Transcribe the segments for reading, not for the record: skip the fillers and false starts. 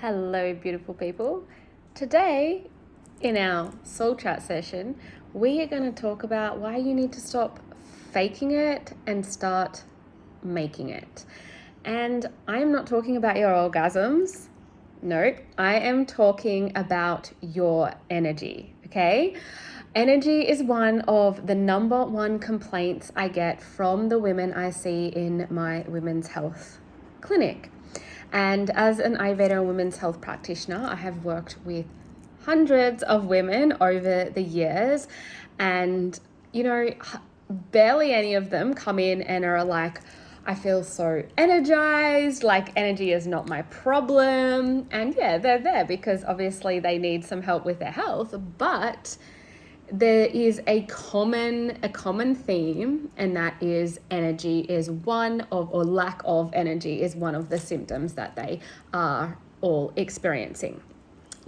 Hello, beautiful people. Today, in our soul chat session, we are going to talk about why you need to stop faking it and start making it. And I am not talking about your orgasms. No, I am talking about your energy, okay? Energy is one of the number one complaints I get from the women I see in my women's health clinic. And as an Ayurveda women's health practitioner, I have worked with hundreds of women over the years. And, barely any of them come in and are like, I feel so energized, like energy is not my problem. And yeah, they're there because obviously they need some help with their health, but there is a common theme, and that is energy is one of, or lack of energy is one of the symptoms that they are all experiencing.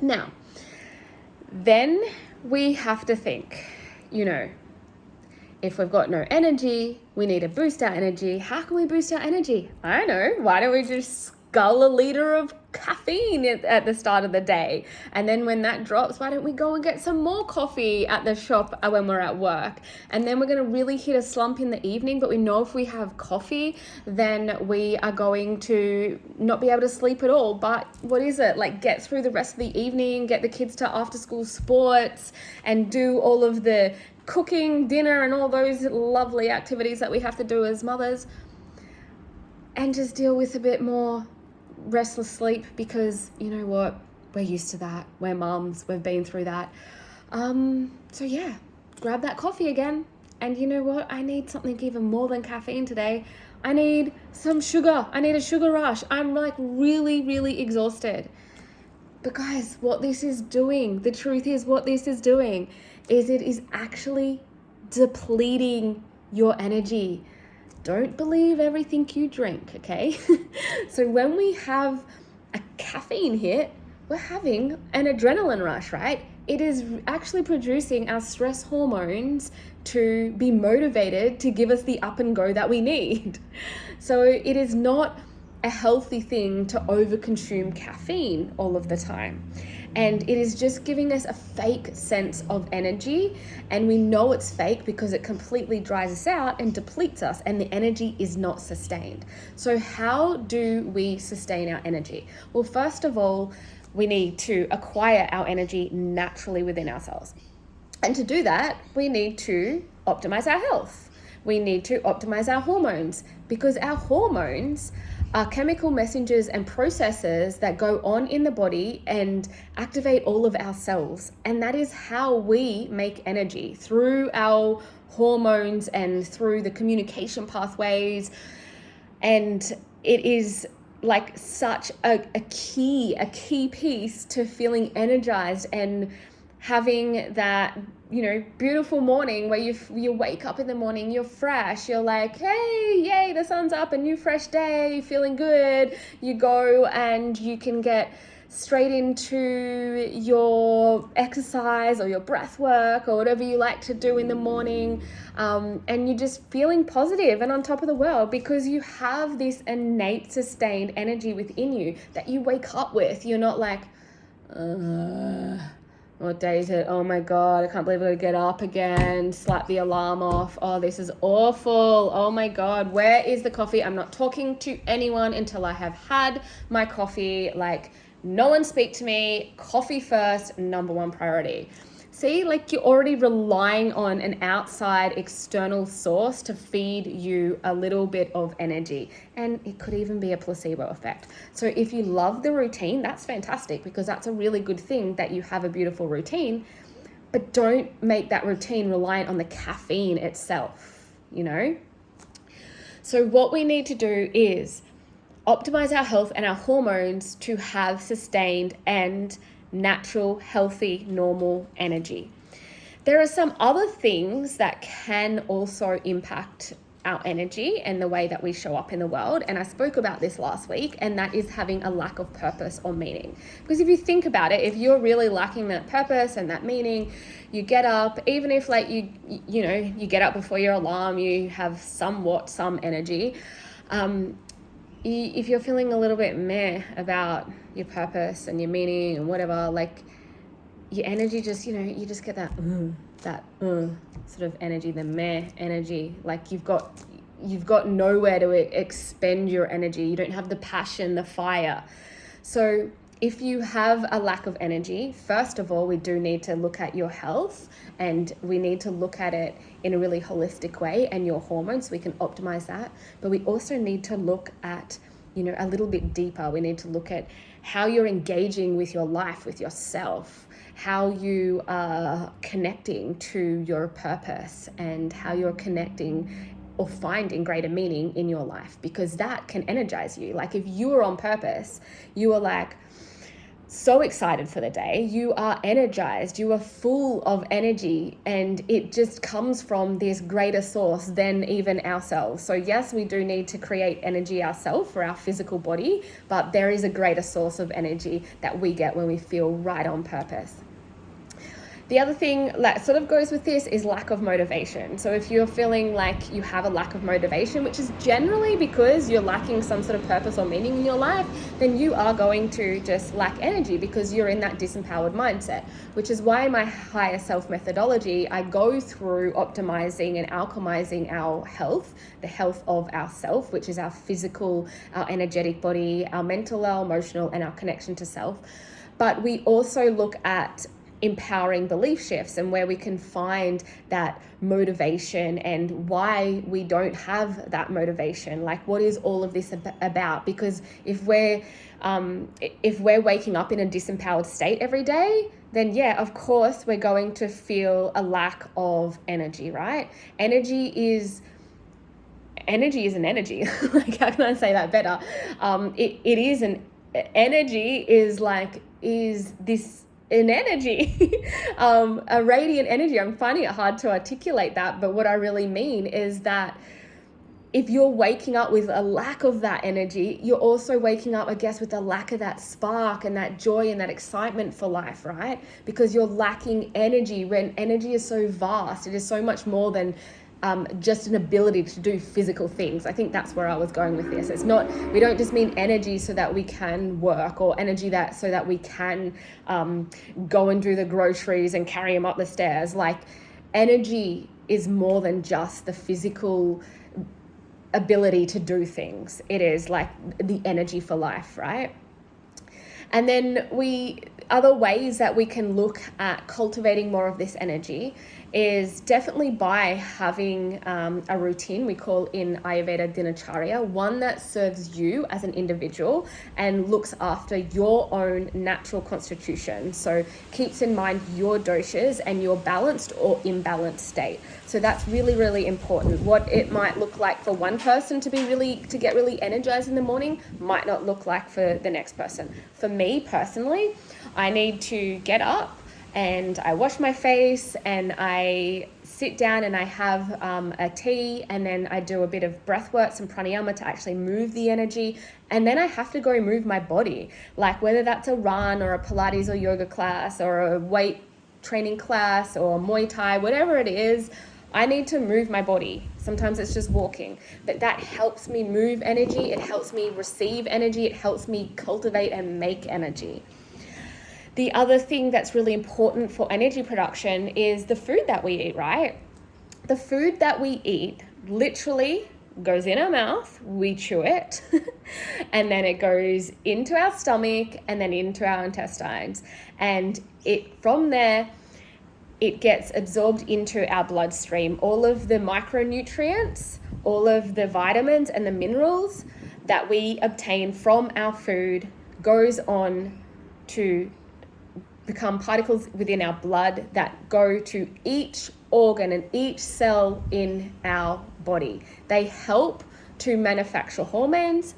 Now, then we have to think, if we've got no energy, we need to boost our energy. How can we boost our energy? I don't know. Why don't we just scull a liter of caffeine at the start of the day? And then when that drops, why don't we go and get some more coffee at the shop when we're at work? And then we're going to really hit a slump in the evening, but we know if we have coffee, then we are going to not be able to sleep at all. But what is it? Like, get through the rest of the evening, get the kids to after school sports, and do all of the cooking, dinner, and all those lovely activities that we have to do as mothers, and just deal with a bit more restless sleep, because you know what, we're used to that, we're moms, we've been through that. So yeah, grab that coffee again, and you know what, I need something even more than caffeine today. I need some sugar. I need a sugar rush. I'm like really exhausted. But guys, what this is doing, the truth is, what this is doing is it is actually depleting your energy. Don't believe everything you drink, okay? So when we have a caffeine hit, we're having an adrenaline rush, right? It is actually producing our stress hormones to be motivated to give us the up and go that we need. So it is not a healthy thing to overconsume caffeine all of the time. And it is just giving us a fake sense of energy. And we know it's fake because it completely dries us out and depletes us, and the energy is not sustained. So how do we sustain our energy? Well, first of all, we need to acquire our energy naturally within ourselves. And to do that, we need to optimize our health. We need to optimize our hormones, because our hormones are chemical messengers and processes that go on in the body and activate all of our cells. And that is how we make energy, through our hormones and through the communication pathways. And it is like such a key piece to feeling energized and having that, beautiful morning where you wake up in the morning, you're fresh, you're like, hey, yay, the sun's up, a new fresh day, feeling good. You go and you can get straight into your exercise or your breath work or whatever you like to do in the morning, and you're just feeling positive and on top of the world, because you have this innate sustained energy within you that you wake up with. You're not like, what day is it? Oh my God, I can't believe I'm going to get up again, slap the alarm off. Oh, this is awful. Oh my God, where is the coffee? I'm not talking to anyone until I have had my coffee. Like, no one speak to me. Coffee first, number one priority. See, like, you're already relying on an outside external source to feed you a little bit of energy. And it could even be a placebo effect. So if you love the routine, that's fantastic, because that's a really good thing that you have a beautiful routine. But don't make that routine reliant on the caffeine itself, So what we need to do is optimize our health and our hormones to have sustained and natural, healthy, normal energy. There are some other things that can also impact our energy and the way that we show up in the world. And I spoke about this last week, and that is having a lack of purpose or meaning. Because if you think about it, if you're really lacking that purpose and that meaning, you get up, even if like you get up before your alarm, you have somewhat some energy, if you're feeling a little bit meh about your purpose and your meaning and whatever, like your energy just, you just get that sort of energy, the meh energy. Like you've got nowhere to expend your energy. You don't have the passion, the fire. So if you have a lack of energy, first of all, we do need to look at your health, and we need to look at it in a really holistic way, and your hormones, so we can optimize that. But we also need to look at, a little bit deeper. We need to look at how you're engaging with your life, with yourself, how you are connecting to your purpose, and how you're connecting or finding greater meaning in your life, because that can energize you. Like if you are on purpose, you are like so excited for the day, you are energized, you are full of energy, and it just comes from this greater source than even ourselves. So yes, we do need to create energy ourselves for our physical body, but there is a greater source of energy that we get when we feel right on purpose. The other thing that sort of goes with this is lack of motivation. So if you're feeling like you have a lack of motivation, which is generally because you're lacking some sort of purpose or meaning in your life, then you are going to just lack energy because you're in that disempowered mindset, which is why my higher self methodology, I go through optimizing and alchemizing our health, the health of ourself, which is our physical, our energetic body, our mental, our emotional, and our connection to self. But we also look at empowering belief shifts and where we can find that motivation and why we don't have that motivation. Like, what is all of this about? Because if we're waking up in a disempowered state every day, then yeah, of course we're going to feel a lack of energy, right? Energy is an energy. Like, how can I say that better? It is an energy is this an energy, a radiant energy. I'm finding it hard to articulate that, but what I really mean is that if you're waking up with a lack of that energy, you're also waking up, I guess, with a lack of that spark and that joy and that excitement for life, right? Because you're lacking energy, when energy is so vast. It is so much more than just an ability to do physical things. I think that's where I was going with this. It's not, we don't just mean energy so that we can work, or energy so that we can go and do the groceries and carry them up the stairs. Like, energy is more than just the physical ability to do things. It is like the energy for life, right? And then other ways that we can look at cultivating more of this energy is definitely by having a routine we call in Ayurveda Dinacharya, one that serves you as an individual and looks after your own natural constitution. So keeps in mind your doshas and your balanced or imbalanced state. So that's really, really important. What it might look like for one person to get really energized in the morning might not look like for the next person. For me personally, I need to get up and I wash my face and I sit down and I have a tea, and then I do a bit of breath work, some pranayama to actually move the energy, and then I have to go move my body, like whether that's a run or a Pilates or yoga class or a weight training class or Muay Thai, whatever it is. I need to move my body. Sometimes it's just walking, but that helps me move energy. It helps me receive energy. It helps me cultivate and make energy. The other thing that's really important for energy production is the food that we eat, right? The food that we eat literally goes in our mouth, we chew it, and then it goes into our stomach and then into our intestines. And from there, it gets absorbed into our bloodstream. All of the micronutrients, all of the vitamins and the minerals that we obtain from our food goes on to become particles within our blood that go to each organ and each cell in our body. They help to manufacture hormones.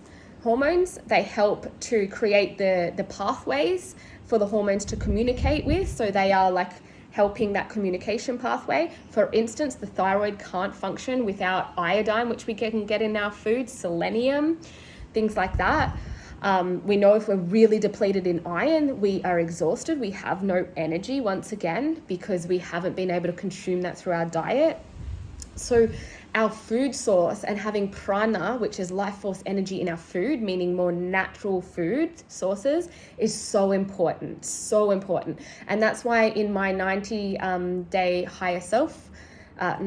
They help to create the pathways for the hormones to communicate with. So they are like helping that communication pathway. For instance, the thyroid can't function without iodine, which we can get in our food, selenium, things like that. We know if we're really depleted in iron, we are exhausted. We have no energy once again because we haven't been able to consume that through our diet. So our food source and having prana, which is life force energy in our food, meaning more natural food sources, is so important, so important. And that's why in my 90-day higher self,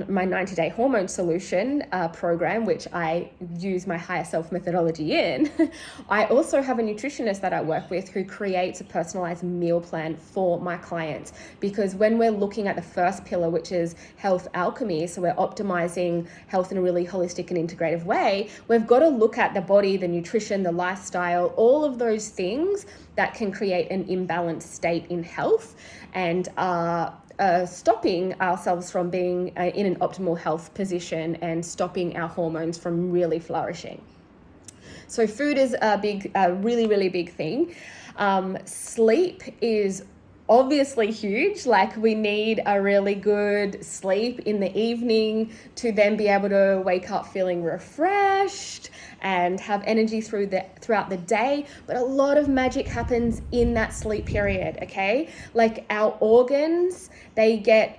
my 90-day hormone solution program, which I use my higher self methodology in, I also have a nutritionist that I work with who creates a personalized meal plan for my clients. Because when we're looking at the first pillar, which is health alchemy, so we're optimizing health in a really holistic and integrative way, we've got to look at the body, the nutrition, the lifestyle, all of those things that can create an imbalanced state in health and stopping ourselves from being in an optimal health position and stopping our hormones from really flourishing. So food is a really, really big thing. Sleep is obviously huge. Like, we need a really good sleep in the evening to then be able to wake up feeling refreshed and have energy throughout the day. But a lot of magic happens in that sleep period, okay? Like, our organs, they get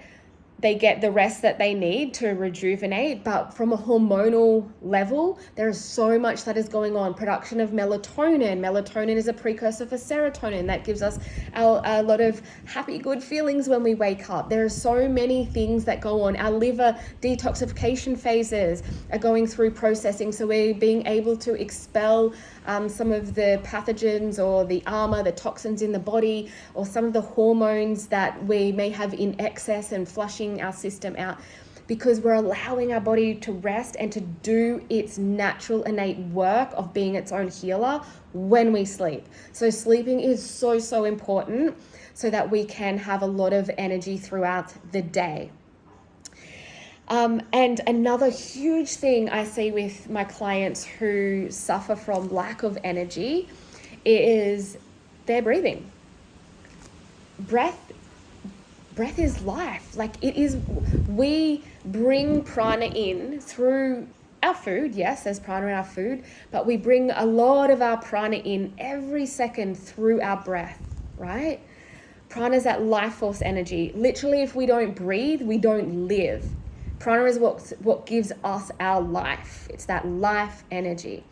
the rest that they need to rejuvenate, but from a hormonal level, there is so much that is going on. Production of melatonin. Melatonin is a precursor for serotonin that gives us a lot of happy, good feelings when we wake up. There are so many things that go on. Our liver detoxification phases are going through processing, so we're being able to expel some of the pathogens or the armor, the toxins in the body, or some of the hormones that we may have in excess and flushing our system out, because we're allowing our body to rest and to do its natural innate work of being its own healer when we sleep. So sleeping is so, so important so that we can have a lot of energy throughout the day. And another huge thing I see with my clients who suffer from lack of energy is their breathing. Breath is life. Like, it is, we bring prana in through our food. Yes, there's prana in our food, but we bring a lot of our prana in every second through our breath, right? Prana is that life force energy. Literally, if we don't breathe, we don't live. Prana is what gives us our life. It's that life energy.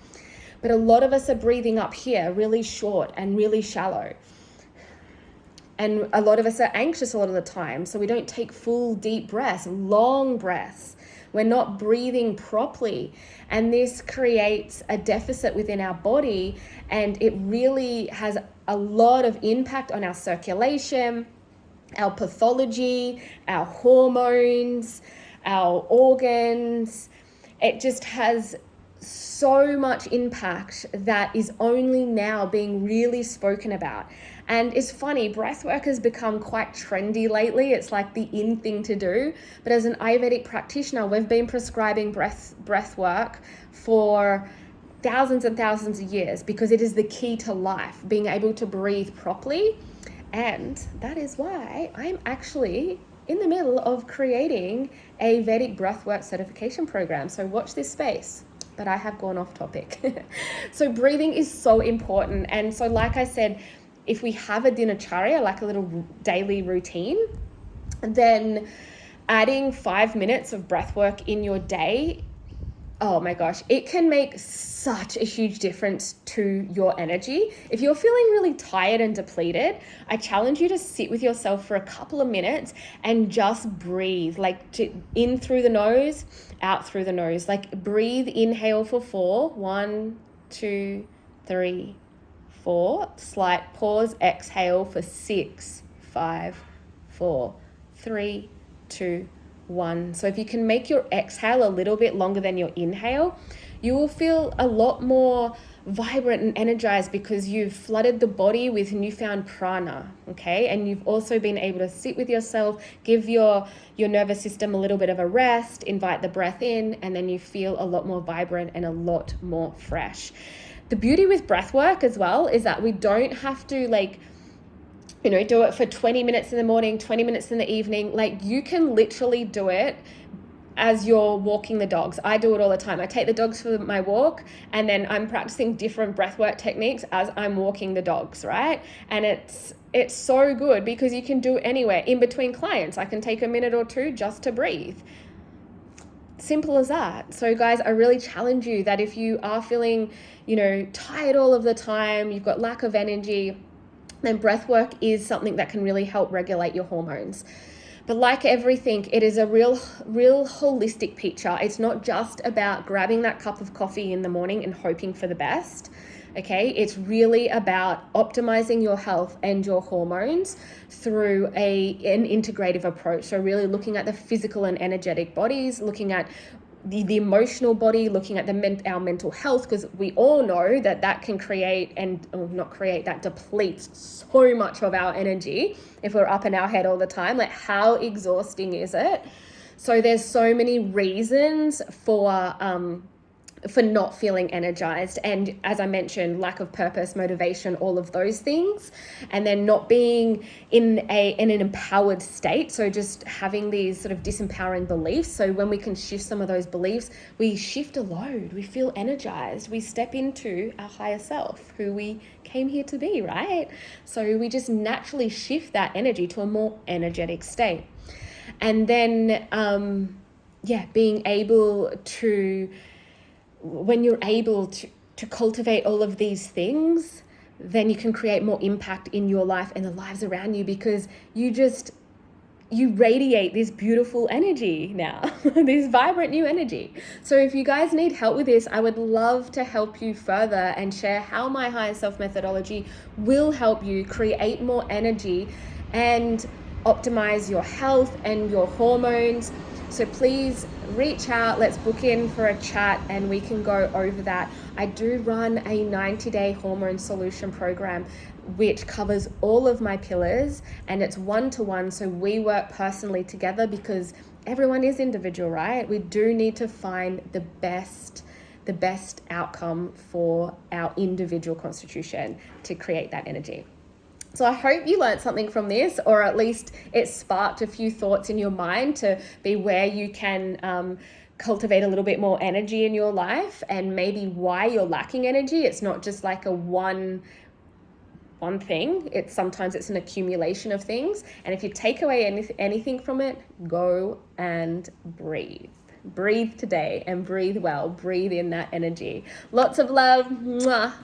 But a lot of us are breathing up here really short and really shallow. And a lot of us are anxious a lot of the time, so we don't take full deep breaths, long breaths. We're not breathing properly. And this creates a deficit within our body, and it really has a lot of impact on our circulation, our pathology, our hormones, our organs. It just has so much impact that is only now being really spoken about. And it's funny, breathwork has become quite trendy lately. It's like the in thing to do. But as an Ayurvedic practitioner, we've been prescribing breath work for thousands and thousands of years, because it is the key to life, being able to breathe properly. And that is why I'm actually in the middle of creating a Vedic breathwork certification program. So watch this space. But I have gone off topic. So breathing is so important. And so, like I said, if we have a dinacharya, like a little daily routine, then adding 5 minutes of breath work in your day, oh my gosh, it can make such a huge difference to your energy. If you're feeling really tired and depleted, I challenge you to sit with yourself for a couple of minutes and just breathe, like in through the nose, out through the nose. Like, breathe, inhale for 4, 1, 2, 3, 4, slight pause, exhale for 6, 5, 4, 3, 2, 1. So if you can make your exhale a little bit longer than your inhale, you will feel a lot more vibrant and energized, because you've flooded the body with newfound prana, okay? And you've also been able to sit with yourself, give your nervous system a little bit of a rest, invite the breath in, and then you feel a lot more vibrant and a lot more fresh. The beauty with breath work as well is that we don't have to do it for 20 minutes in the morning, 20 minutes in the evening. Like, you can literally do it as you're walking the dogs. I do it all the time. I take the dogs for my walk, and then I'm practicing different breathwork techniques as I'm walking the dogs, right? And it's so good because you can do it anywhere. In between clients, I can take a minute or two just to breathe. Simple as that. So guys, I really challenge you that if you are feeling, tired all of the time, you've got lack of energy, then breath work is something that can really help regulate your hormones. But like everything, it is a real holistic picture. It's not just about grabbing that cup of coffee in the morning and hoping for the best. Okay, it's really about optimizing your health and your hormones through an integrative approach. So really looking at the physical and energetic bodies, looking at the emotional body, looking at our mental health, because we all know that can create that depletes so much of our energy if we're up in our head all the time. Like, how exhausting is it? So there's so many reasons for not feeling energized, and as I mentioned, lack of purpose, motivation, all of those things, and then not being in an empowered state. So just having these sort of disempowering beliefs. So when we can shift some of those beliefs, we shift a load, we feel energized, we step into our higher self, who we came here to be, right? So we just naturally shift that energy to a more energetic state. And then being able to, when you're able to cultivate all of these things, then you can create more impact in your life and the lives around you, because you radiate this beautiful energy now, this vibrant new energy. So if you guys need help with this, I would love to help you further and share how my higher self methodology will help you create more energy and optimize your health and your hormones. So please reach out, let's book in for a chat and we can go over that. I do run a 90-day hormone solution program which covers all of my pillars, and it's one-to-one, so we work personally together because everyone is individual, right? We do need to find the best outcome for our individual constitution to create that energy. So I hope you learned something from this, or at least it sparked a few thoughts in your mind to be where you can cultivate a little bit more energy in your life, and maybe why you're lacking energy. It's not just like a one thing. Sometimes it's an accumulation of things. And if you take away anything from it, go and breathe. Breathe today and breathe well. Breathe in that energy. Lots of love. Mwah.